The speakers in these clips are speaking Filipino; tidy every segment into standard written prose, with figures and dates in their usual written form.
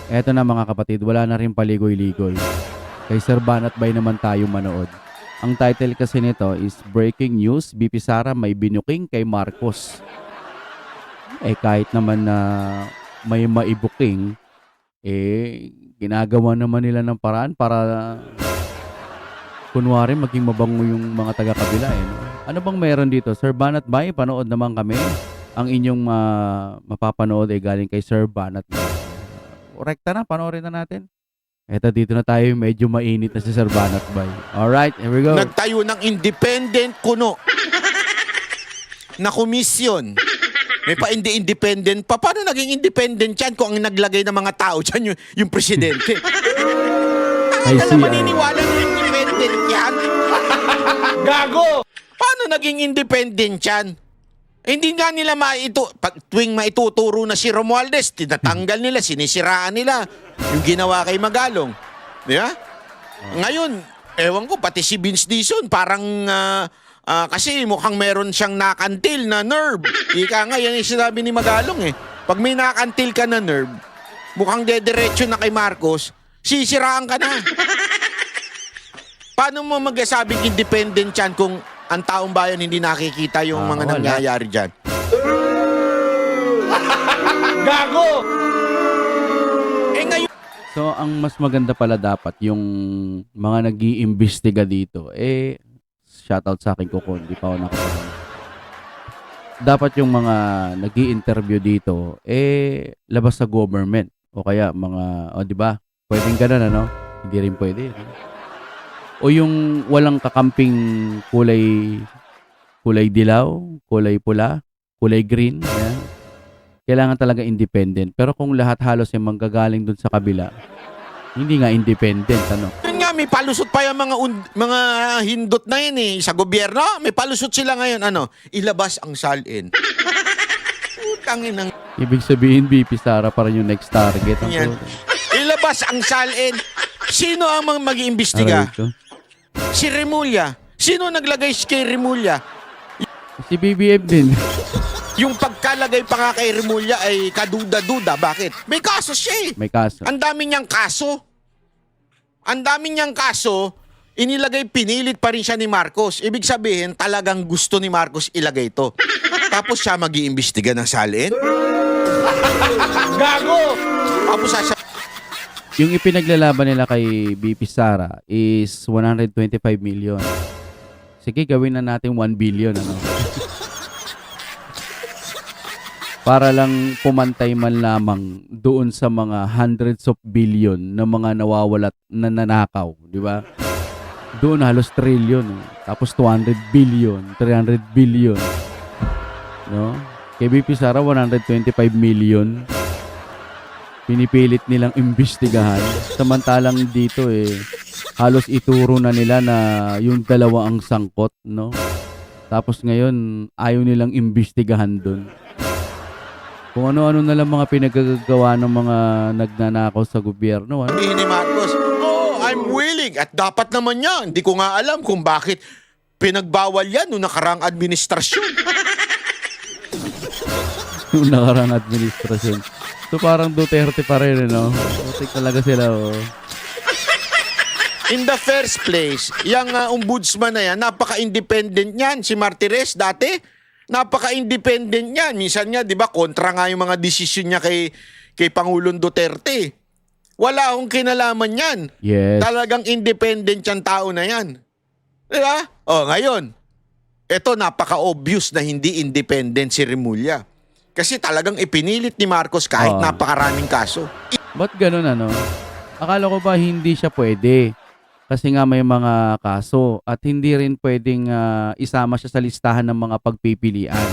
Eto na mga kapatid, wala na rin paligoy-ligoy. Kay Sir Banat Bay naman tayo manood. Ang title kasi nito is Breaking News, BP Sara may binuking kay Marcos. Kahit naman na may maibuking, ginagawa naman nila ng paraan para kunwari maging mabango yung mga taga-kabila no? Ano bang meron dito? Sir Banat Bay, panood naman kami. Ang inyong mapapanood ay galing kay Sir Banat Bay. Rekta na, panoorin na natin. Eto, dito na tayo, medyo mainit na si Sir Banat Bay. Alright, here we go. Nagtayo ng independent kuno na komisyon. May pa independent pa. Paano naging independent yan kung ang naglagay ng mga tao dyan yung presidente? I Ano see, maniniwala na independent yan? Gago! Paano naging independent yan? Hindi nga nila tuwing maituturo na si Romualdez, tinatanggal nila, sinisiraan nila yung ginawa kay Magalong. Di ba? Ngayon, ewan ko, pati si Vince Dizon, parang kasi mukhang meron siyang nakantil na nerve. Ika nga, yan yung sinabi ni Magalong eh. Pag may nakantil ka na nerve, mukhang dediretso na kay Marcos, sisiraan ka na. Paano mo magsasabing independent yan kung ang taong bayan hindi nakikita yung mga nangyayari dyan? Gago! Ngayon... So, ang mas maganda pala dapat yung mga nag-iimbestiga dito, shoutout sa akin Kuko, hindi pa ako nakapagod. Dapat yung mga nag-i-interview dito, labas sa government. O kaya mga, di ba? Pwedeng ganun, ano? Hindi rin pwede. O yung walang kakamping kulay dilaw, kulay pula, kulay green. Ayan. Kailangan talaga independent. Pero kung lahat halos yung manggagaling dun sa kabila, hindi nga independent. Ano? Yun nga, may palusot pa yung mga hindot na yun eh. Sa gobyerno, may palusot sila ngayon. Ilabas ang salin. Utangin ng... Ibig sabihin, BP Sara para yung next target. Yan. Ilabas ang salin. Sino ang mga mag-iimbestiga? Si Remulla. Sino naglagay kay Remulla? Si BBM din. Yung pagkalagay pa nga kay Remulla ay kaduda-duda. Bakit? May kaso siya eh. May kaso. Ang dami niyang kaso. Ang dami niyang kaso, inilagay, pinilit pa rin siya ni Marcos. Ibig sabihin, talagang gusto ni Marcos ilagay ito. Tapos siya mag-iimbestiga ng salin? Gago! Tapos yung ipinaglalaban nila kay BP Sara is 125 million. Sige, gawin na natin 1 billion. Ano? Para lang pumantay man lamang doon sa mga hundreds of billion na mga nawawalat na nanakaw. Di ba? Doon halos trillion. Tapos 200 billion, 300 billion. No? Kay BP Sara, 125 million. Pinipilit nilang imbestigahan. Samantalang dito halos ituro na nila na yung dalawa ang sangkot, no? Tapos ngayon, ayaw nilang imbestigahan doon. Kung ano-ano na lang mga pinagagawa ng mga nagnanakaw sa gobyerno. Ano? ni Marcos, I'm willing. At dapat naman yan. Hindi ko nga alam kung bakit pinagbawal yan noong nakaraang administrasyon. Yung nakarang administrasyon. So parang Duterte pa rin, no? Putik talaga sila, In the first place, yung ombudsman na yan, napaka-independent niyan. Si Martires dati, napaka-independent niyan. Minsan nga, di ba, kontra nga yung mga desisyon niya kay Pangulong Duterte. Wala akong kinalaman yan. Yes. Talagang independent yung tao na yan. Di ba? Ngayon, eto napaka-obvious na hindi independent si Remulla. Kasi talagang ipinilit ni Marcos kahit napakaraming kaso. Ba't ganun, ano? Akala ko ba hindi siya pwede? Kasi nga may mga kaso at hindi rin pwedeng isama siya sa listahan ng mga pagpipilian.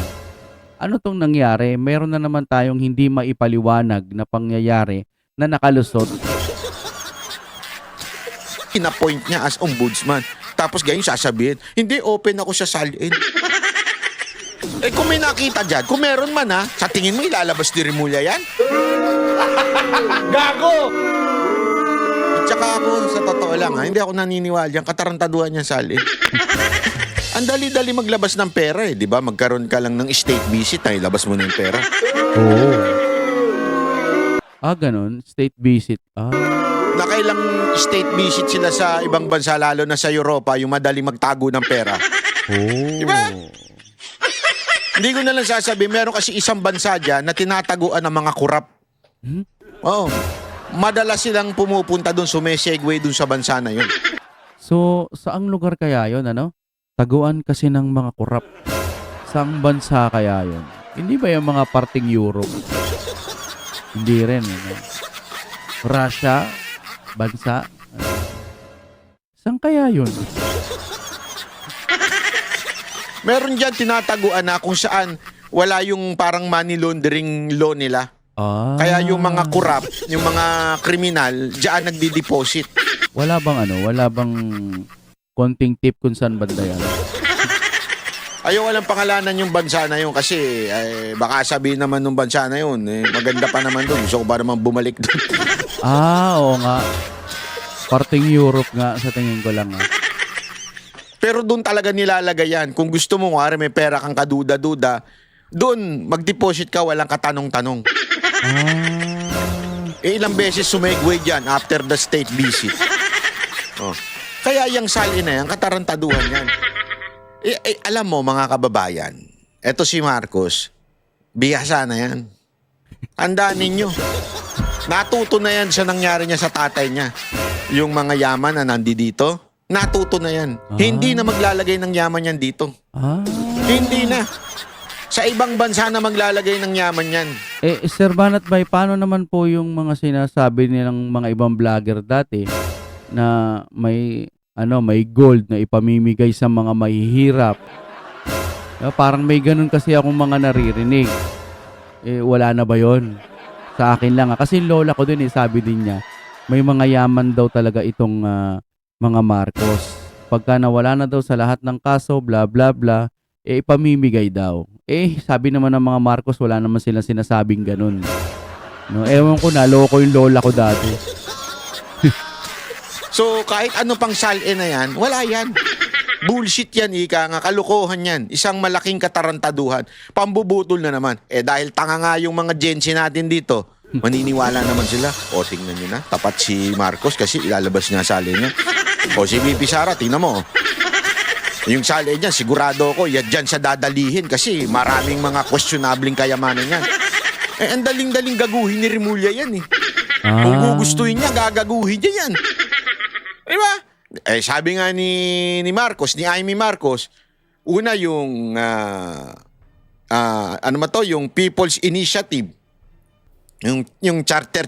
Ano tong nangyari? Meron na naman tayong hindi maipaliwanag na pangyayari na nakalusot. Ina-point niya as ombudsman. Tapos ganyan sasabihin, hindi open ako sa salin. Kung may nakita dyan, kung meron man sa tingin mo ilalabas ni Remulla yan? Gago! At saka ako, sa totoo lang hindi ako naniniwala dyan, katarantaduhan niya salin. Ang dali-dali maglabas ng pera di ba? Magkaroon ka lang ng state visit, ilabas mo na yung pera. Oo. Ganun. State visit. Nakailang state visit sila sa ibang bansa, lalo na sa Europa, yung madali magtago ng pera. Oh. Diba? Hindi ko na lang sasabihin, meron kasi isang bansa dyan na tinataguan ng mga kurap. Oo. Madalas silang pumupunta doon, sumesegue doon sa bansa na yun. So, saang lugar kaya yon, ano? Taguan kasi ng mga kurap. Saang bansa kaya yon? Hindi ba yung mga parting Europe? Hindi rin. Ano? Russia? Bansa? Saan kaya yun? Meron dyan tinataguan na kung saan wala yung parang money laundering law nila. Kaya yung mga kurap, yung mga kriminal, dyan nagdi-deposit. Wala bang konting tip kung saan banda yan? Ayaw walang pangalanan yung bansa na yun kasi baka sabihin naman nung bansa na yun, maganda pa naman doon. Gusto ko pa naman bumalik doon. Oo nga. Parting Europe nga sa tingin ko lang. Pero doon talaga nilalagay yan. Kung gusto mo, may pera kang kaduda-duda, doon mag-deposit ka, walang katanong-tanong. Ilang beses sumegway dyan after the state visit. Kaya yung sali na yan, katarantaduhan yan. Alam mo mga kababayan, eto si Marcos, bihasa na yan. Tandaan ninyo. Natuto na yan sa nangyari niya sa tatay niya. Yung mga yaman na nandito, natuto na yan. Hindi na maglalagay ng yaman yan dito. Hindi na. Sa ibang bansa na maglalagay ng yaman yan. Sir Banat Bay, paano naman po yung mga sinasabi nilang mga ibang vlogger dati na may gold na ipamimigay sa mga mahihirap? Parang may ganun kasi akong mga naririnig. Wala na ba yon? Sa akin lang. Kasi lola ko din sabi din niya, may mga yaman daw talaga itong mga Marcos. Pagka nawala na daw sa lahat ng kaso, bla bla bla, ipamimigay daw. Sabi naman ng mga Marcos, wala naman silang sinasabing ganun. No, ewan ko, naloko yung lola ko dati. So, kahit ano pang sal-e na yan, wala yan. Bullshit yan, ika nga. Kalukuhan yan. Isang malaking katarantaduhan. Pambubutol na naman. Dahil tanga nga yung mga gensi natin dito, maniniwala naman sila. Tingnan nyo na. Tapat si Marcos kasi ilalabas niya sali niya. Si VP Sara, tingnan mo. Yung sali niya, sigurado ko, yan dyan sa dadalihin kasi maraming mga questionabling kayamanan yan. Ang daling-daling gaguhin ni Rimulya yan Kung gugustuhin niya, gagaguhin niya yan. Diba? Sabi nga ni Marcos, ni Amy Marcos, una yung yung People's Initiative, yung charter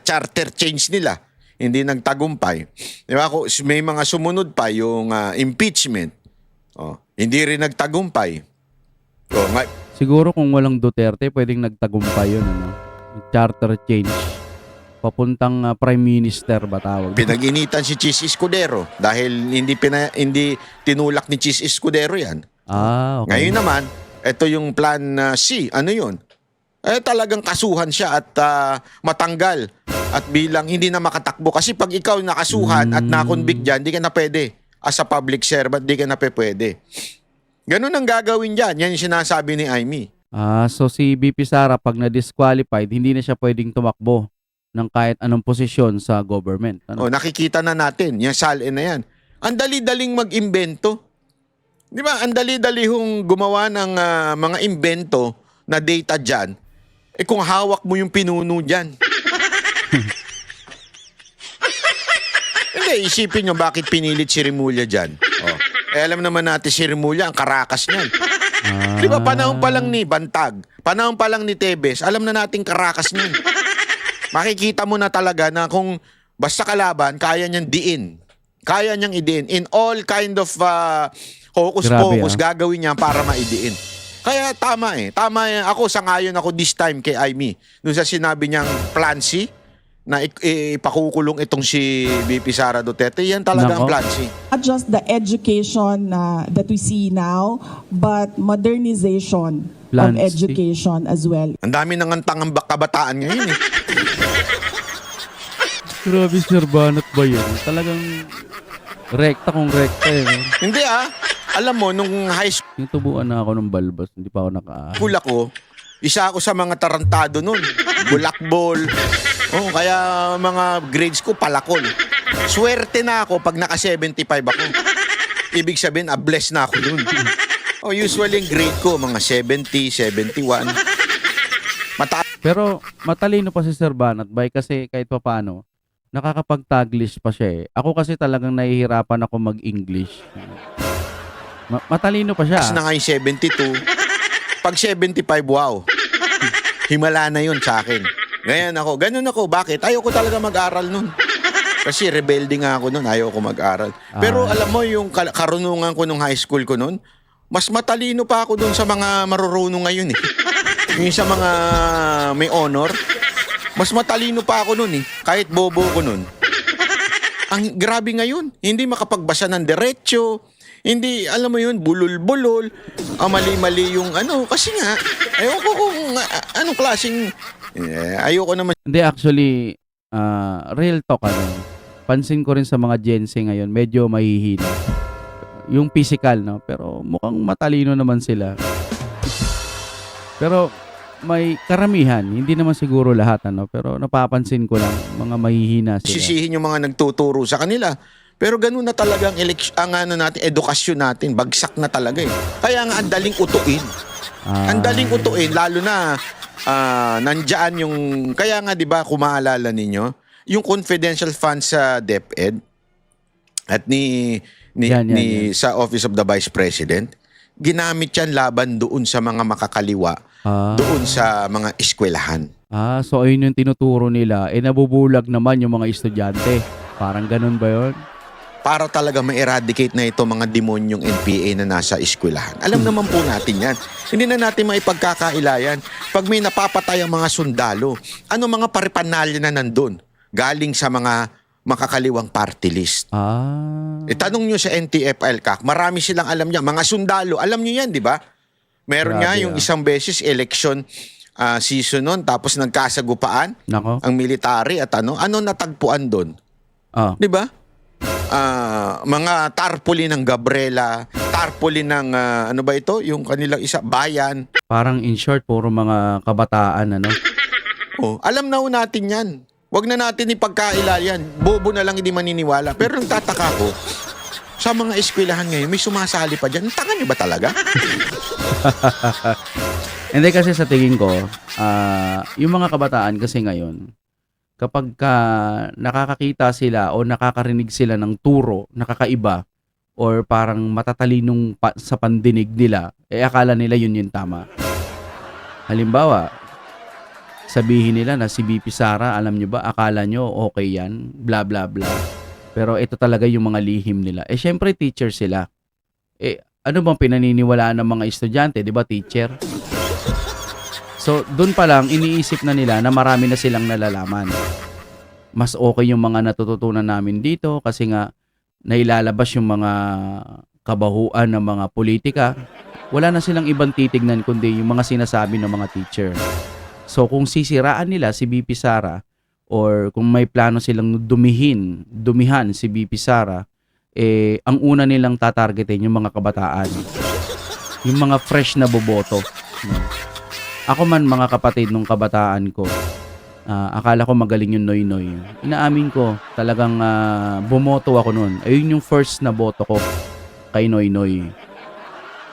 change nila, hindi nagtagumpay. Diba? May mga sumunod pa yung impeachment. Hindi rin nagtagumpay. Siguro kung walang Duterte, pwedeng nagtagumpay yun. Charter change. Papuntang Prime Minister ba tawag? Pinag-initan si Chis Escudero dahil hindi tinulak ni Chis Escudero yan. Okay. Ngayon naman, ito yung plan C. Ano yun? Talagang kasuhan siya at matanggal at bilang hindi na makatakbo. Kasi pag ikaw nakasuhan at nakonvict dyan, di ka na pwede. As a public servant, di ka na pwede. Ganun ang gagawin dyan. Yan yung sinasabi ni Amy. So si BP Sara, pag na-disqualified, hindi na siya pwedeng tumakbo ng kahit anong posisyon sa government. Nakikita na natin, yung SALE na yan. Ang dali-daling mag-imbento. Di ba? Ang dali-dali hong gumawa ng mga imbento na data dyan. Kung hawak mo yung pinuno dyan. Hindi, isipin nyo bakit pinilit si Rimulya dyan. Alam naman natin si Rimulya, ang karakas niyan. Di ba? Panahon pa lang ni Bantag, panahon pa lang ni Tebes, alam na natin karakas niyan. Makikita mo na talaga na kung basta kalaban, kaya niyang diin. Kaya niyang idiin. In all kind of hocus-pocus, gagawin niya para maidiin. Kaya tama Tama ako, sangayon ako this time kay Amy. Doon sa sinabi niyang plan C, na ipakukulong itong si VP Sara Duterte. Yan talaga ang plan C. Not just the education that we see now, but modernization Plan of C. education as well. Ang dami nang antang kabataan ngayon Grabe, Sir Banat ba yun? Talagang rekta kung rekta Hindi Alam mo, nung high school Yung tubuan na ako ng balbas, hindi pa ako ako, isa ako sa mga tarantado nun. Bulakbol. Oo, kaya mga grades ko palakol. Swerte na ako pag naka 75 ako. Ibig sabihin, blessed na ako dun. Usually yung grade ko, mga 70, 71. Mataas Pero matalino pa si Sir Banat Bay kasi kahit pa paano, nakakapag-Taglish pa siya eh. Ako kasi talagang nahihirapan ako mag-English. Matalino pa siya. na nga yung 72. Pag 75, wow. Himala na yun sa akin. Ganun ako. Bakit? Ayoko talaga mag-aral nun. Kasi rebelde nga ako nun. Ayoko mag-aral. Pero alam mo, yung karunungan ko nung high school ko nun, mas matalino pa ako dun sa mga marurunong ngayon eh. Yung sa mga may honor, mas matalino pa ako nun eh. Kahit bobo ko nun. Ang grabe ngayon, hindi makapagbasa ng diretsyo, hindi, alam mo yun, bulol-bulol, mali-mali yung kasi nga, ayoko kung anong klaseng, ayoko naman. Hindi, actually, real talk pansin ko rin sa mga Gen Z ngayon, medyo mahihina. Yung physical, no? Pero mukhang matalino naman sila. Pero may karamihan, hindi naman siguro lahat, pero napapansin ko lang, mga mahihina sila. Sisihin yung mga nagtuturo sa kanila. Pero ganun na talaga ang natin, edukasyon natin, bagsak na talaga eh. Kaya nga ang daling utuin. Ang daling utuin, lalo na nandyan yung, kaya nga 'di ba kung maalala ninyo, yung confidential funds sa DepEd at ni Yan. sa Office of the Vice President, ginamit yan laban doon sa mga makakaliwa, doon sa mga eskwelahan. So ayun yung tinuturo nila. Nabubulag naman yung mga estudyante. Parang ganun ba yun? Para talaga ma-eradicate na ito mga demonyong NPA na nasa eskwelahan. Alam naman po natin yan. Hindi na natin maipagkakailayan. Pag may napapatay ang mga sundalo, ano mga paripanalya na nandun? Galing sa mga makakaliwang party list. Tanong nyo sa NTF-ELCAC, marami silang alam niya. Mga sundalo, alam nyo yan, di ba? Meron nga yung isang beses election season nun, tapos nagkasagupaan ang military at ano natagpuan doon? Di ba? Mga tarpaulin ng Gabriela, tarpaulin ng ano ba ito? Yung kanilang isa, bayan. Parang in short, puro mga kabataan, Alam na ho natin yan. Huwag na natin ipagkailayan. Bobo na lang hindi maniniwala. Pero nagtataka ko, sa mga eskwelahan ngayon, may sumasali pa dyan. Tanga nyo ba talaga? Hindi kasi sa tingin ko, yung mga kabataan kasi ngayon, kapag nakakakita sila o nakakarinig sila ng turo, nakakaiba, or parang matatalinong sa pandinig nila, akala nila yun yung tama. Halimbawa, sabihin nila na si BP Sara, alam nyo ba, akala nyo okay yan, bla bla bla. Pero ito talaga yung mga lihim nila. Syempre teacher sila. Ano bang pinaniniwalaan ng mga estudyante, di ba, teacher? So, doon pa lang, iniisip na nila na marami na silang nalalaman. Mas okay yung mga natututunan namin dito kasi nga nailalabas yung mga kabahuan ng mga politika. Wala na silang ibang titignan kundi yung mga sinasabi ng mga teacher. So, kung sisiraan nila si BP Sara or kung may plano silang dumihan si BP Sara, ang una nilang tatargetin yung mga kabataan. Yung mga fresh na boboto. Ako man, mga kapatid nung kabataan ko, akala ko magaling yung Noynoy. Inaamin ko, talagang bumoto ako noon. Ayun yung first na boto ko kay Noynoy.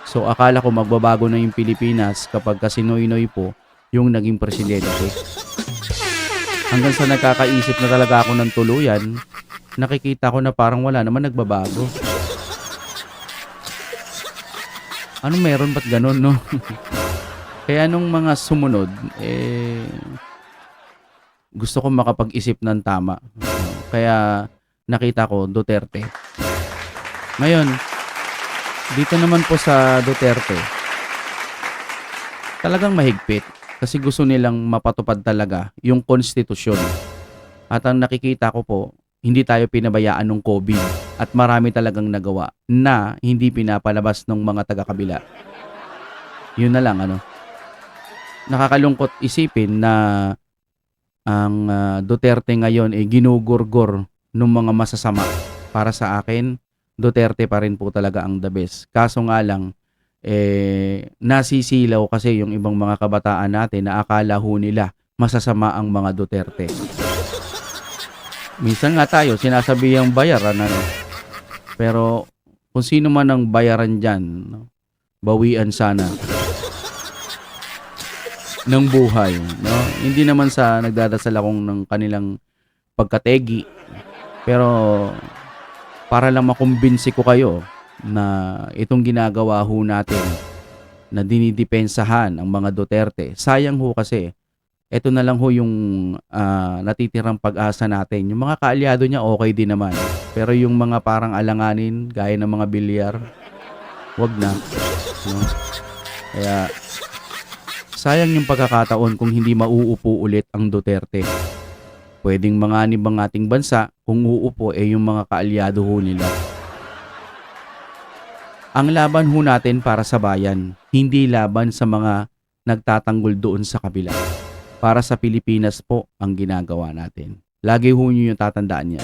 So akala ko magbabago na yung Pilipinas kapag kasi Noynoy po yung naging presidente. Hanggang sa nakakaisip na talaga ako ng tuluyan, nakikita ko na parang wala naman nagbabago. Anong meron, ba't ganun, no? Kaya nung mga sumunod, gusto ko makapag-isip ng tama. Kaya nakita ko Duterte. Ngayon, dito naman po sa Duterte, talagang mahigpit kasi gusto nilang mapatupad talaga yung konstitusyon. At ang nakikita ko po, hindi tayo pinabayaan ng COVID at marami talagang nagawa na hindi pinapalabas ng mga taga-kabila. Yun na lang, Nakakalungkot isipin na ang Duterte ngayon ay ginugurgor ng mga masasama. Para sa akin, Duterte pa rin po talaga ang the best. Kaso nga lang, nasisilaw kasi yung ibang mga kabataan natin na akala ho nila masasama ang mga Duterte. Minsan nga tayo, sinasabi yung bayaran, ano. Pero, kung sino man ang bayaran dyan, no, bawian sana ng buhay. No? Hindi naman sa nagdadasal akong ng kanilang pagkategi. Pero, para lang makumbinsi ko kayo na itong ginagawa ho natin na dinidepensahan ang mga Duterte. Sayang ho kasi, ito na lang ho yung natitirang pag-asa natin. Yung mga kaalyado niya okay din naman. Pero yung mga parang alanganin, gaya ng mga bilyar, wag na. No? Kaya, sayang yung pagkakataon kung hindi mauupo ulit ang Duterte. Pwedeng manganib ang ating bansa kung uupo yung mga kaalyado ho nila. Ang laban ho natin para sa bayan, hindi laban sa mga nagtatanggol doon sa kabila. Para sa Pilipinas po ang ginagawa natin. Lagi ho nyo yung tatandaan niya.